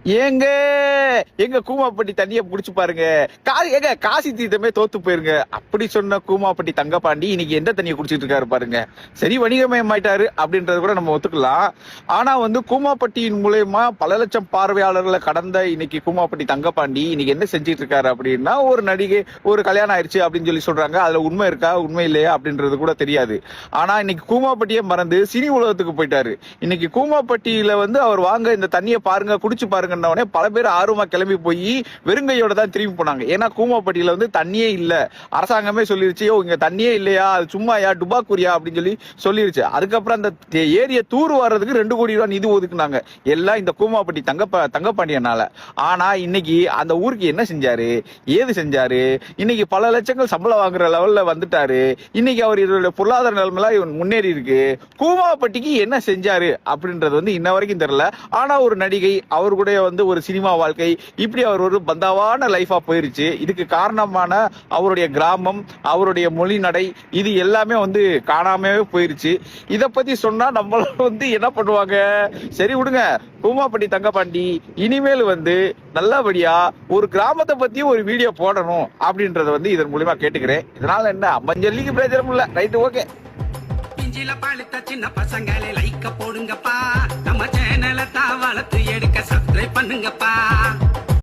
ஏங்க எங்க கூமாப்பட்டி தண்ணிய குடிச்சு பாருங்க. ஏங்க காசி தீர்த்தமே தோத்து போயிருங்க. அப்படி சொன்ன கூமாப்பட்டி தங்கப்பாண்டி இன்னைக்கு எந்த தண்ணியை குடிச்சிட்டு இருக்காரு பாருங்க. சரி, வணிகமயமாயிட்டாரு அப்படின்றத கூட நம்ம ஒத்துக்கலாம். ஆனா கூமாப்பட்டியின் மூலயமா பல லட்சம் பார்வையாளர்களை கடந்த இன்னைக்கு கூமாப்பட்டி தங்கப்பாண்டி இன்னைக்கு என்ன செஞ்சிட்டு இருக்காரு அப்படின்னா, ஒரு நடிகை ஒரு கல்யாணம் ஆயிடுச்சு அப்படின்னு சொல்லி சொல்றாங்க. அதுல உண்மை இருக்கா உண்மை இல்லையா அப்படின்றது கூட தெரியாது. ஆனா இன்னைக்கு கூமாப்பட்டியை மறந்து சினி உலகத்துக்கு போயிட்டாரு. இன்னைக்கு கூமாப்பட்டியில அவர் வாங்க இந்த தண்ணியை பாருங்க குடிச்சு பாருங்க பல பேர் ஆர்வமா கிளம்பி போய் வெறுங்கையோட தான் திரும்பி போனாங்க. ஏன்னா கூமாப்பட்டியில தண்ணியே இல்ல, அரசாங்கமே சொல்லிருச்சு இங்க தண்ணியே இல்லையா, அது சும்மாயா டுபாக்கூரியா அப்படின்னு சொல்லி சொல்லிருச்சு. அதுக்கப்புறம் அந்த ஏரியை தூர் வர்றதுக்கு 2 கோடி ரூபாய் நிதி ஒதுக்குனாங்க, எல்லாம் இந்த கூமாப்பட்டி தங்கப்பாண்டியனால. ஆனா இன்னைக்கு அந்த ஊருக்கு என்ன செஞ்சாரு, ஏது செஞ்சாரு, இன்னைக்கு பல லட்சங்கள் சம்பளம் வாங்குற லெவல்ல வந்துட்டாரு. இன்னைக்கு அவர் இதோட பொருளாதார நிலைமைலாம் முன்னேறி இருக்கு. கூமாப்பட்டிக்கு என்ன செஞ்சாரு அப்படின்றது இன்ன வரைக்கும் தெரியல. ஆனா ஒரு நடிகை அவர் கூட ஒரு சினிமா வாழ்க்கை இப்படி அவர் ஒரு பந்தாவான லைஃபா போயிருச்சு. இதுக்கு காரணமான அவருடைய கிராமம், அவருடைய மொழி நடை, இது எல்லாமே காணாமவே போயிருச்சு. இத பத்தி சொன்னா நம்மள என்ன பண்ணுவாங்க. சரி விடுங்க, கூமாப்பட்டி தங்கப்பாண்டி இனிமேல் நல்லபடியா ஒரு கிராமத்தை பத்தி ஒரு வீடியோ போடணும் அப்படின்றத இதன் மூலமா கேட்டுக்கிறேன். இதனால என்ன மஞ்சள்ளிக்கு பிரயோஜனம் இல்ல. Right, okay. பிஞ்சில பழுத்த சின்ன பசங்களே லைக்க போடுங்கப்பா, நம்ம சேனலை தான் வளர்த்து எடுக்க சப்ஸ்கிரைப் பண்ணுங்கப்பா.